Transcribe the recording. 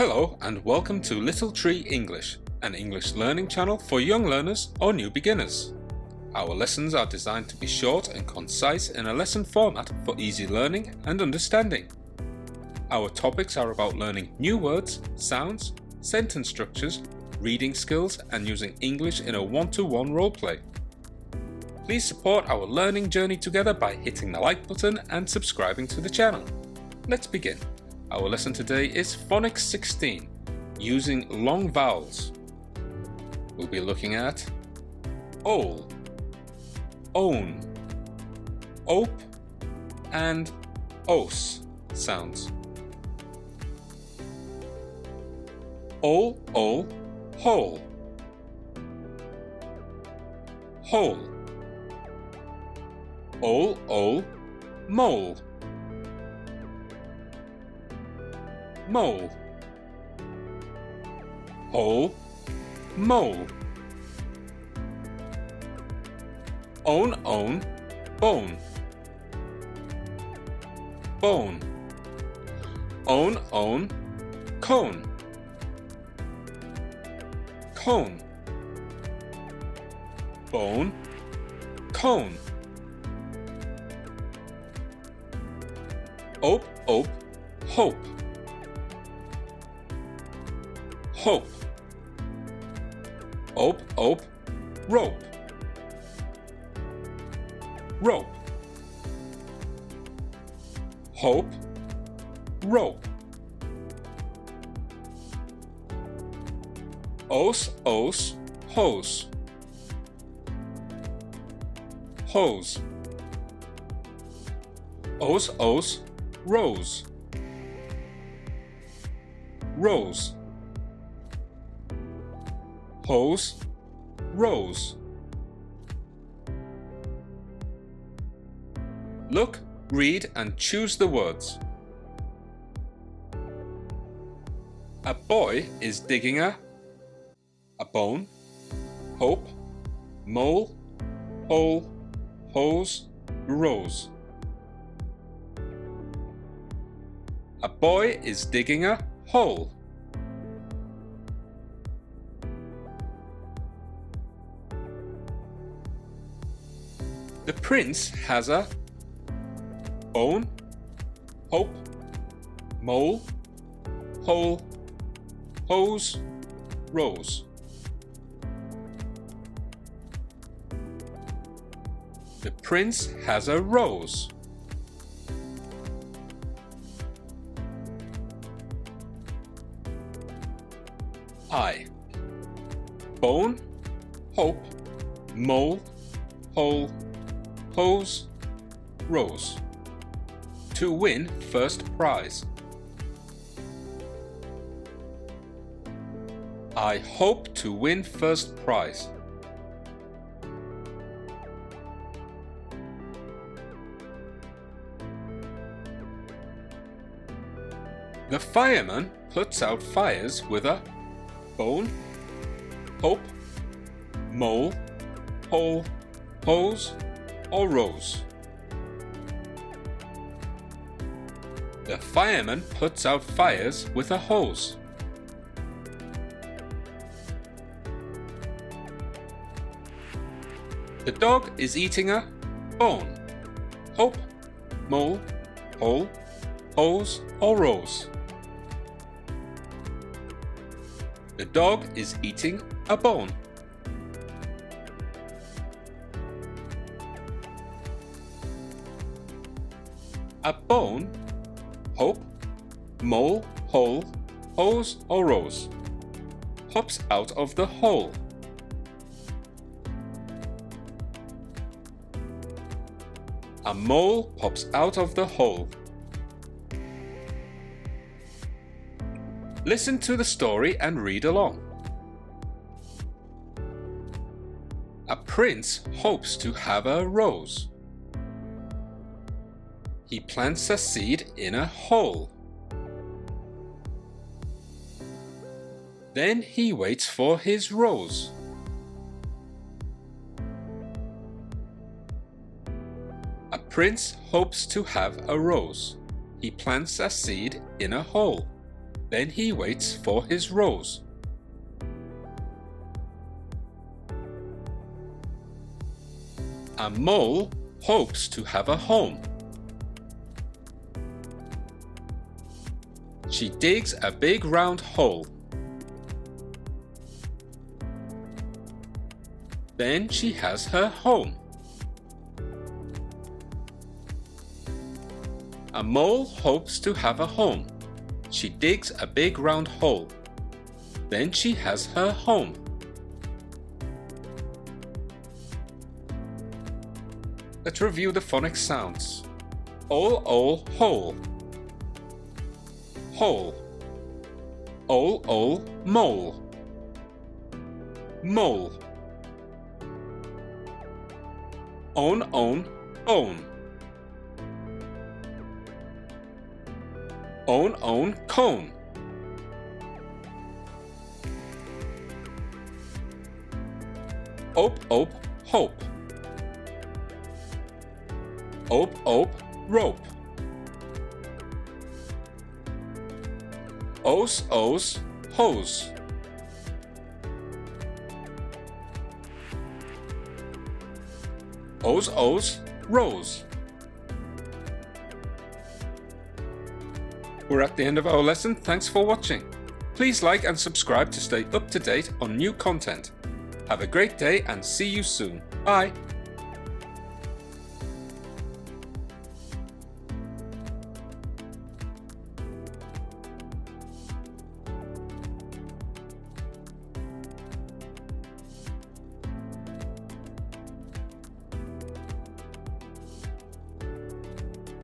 Hello and welcome to Little Tree English, an English learning channel for young learners or new beginners. Our lessons are designed to be short and concise in a lesson format for easy learning and understanding. Our topics are about learning new words, sounds, sentence structures, reading skills and using English in a one-to-one roleplay. Please support our learning journey together by hitting the like button and subscribing to the channel. Let's begin. Our lesson today is Phonics 16, Using Long Vowels. We'll be looking at ol, own, ope and ose sounds. Ol, hole, hole, ol, mole, mole, hole, mole, own, bone, bone, own, cone, cone, bone, cone, ope, hope, hope, ope, rope, rope, hope, rope, ose, hose, hose, ose, rose, rose, hose, rose. Look, read and choose the words. A boy is digging a bone, hope, mole, hole, hose, rose. A boy is digging a hole. The prince has a bone, hope, mole, hole, hose, rose. The prince has a rose. I. Bone, hope, mole, hole, hose, rose. To win first prize. I hope to win first prize. The fireman puts out fires with a bone, hope, mole, hole, hose, or rose. The fireman puts out fires with a hose. The dog is eating a bone, hope, mole, hole, hose, or rose. The dog is eating a bone. A bone, hope, mole, hole, hose, or rose, pops out of the hole. A mole pops out of the hole. Listen to the story and read along. A prince hopes to have a rose. He plants a seed in a hole. Then he waits for his rose. A prince hopes to have a rose. He plants a seed in a hole. Then he waits for his rose. A mole hopes to have a home. She digs a big round hole. Then she has her home. A mole hopes to have a home. She digs a big round hole. Then she has her home. Let's review the phonics sounds. Ol, hole. Hole. Ol, mole. Mole. Own, bone. Own, cone. Ope, hope. Ope, rope. Ose, hose. Ose, rose. We're at the end of our lesson. Thanks for watching. Please like and subscribe to stay up to date on new content. Have a great day and see you soon. Bye.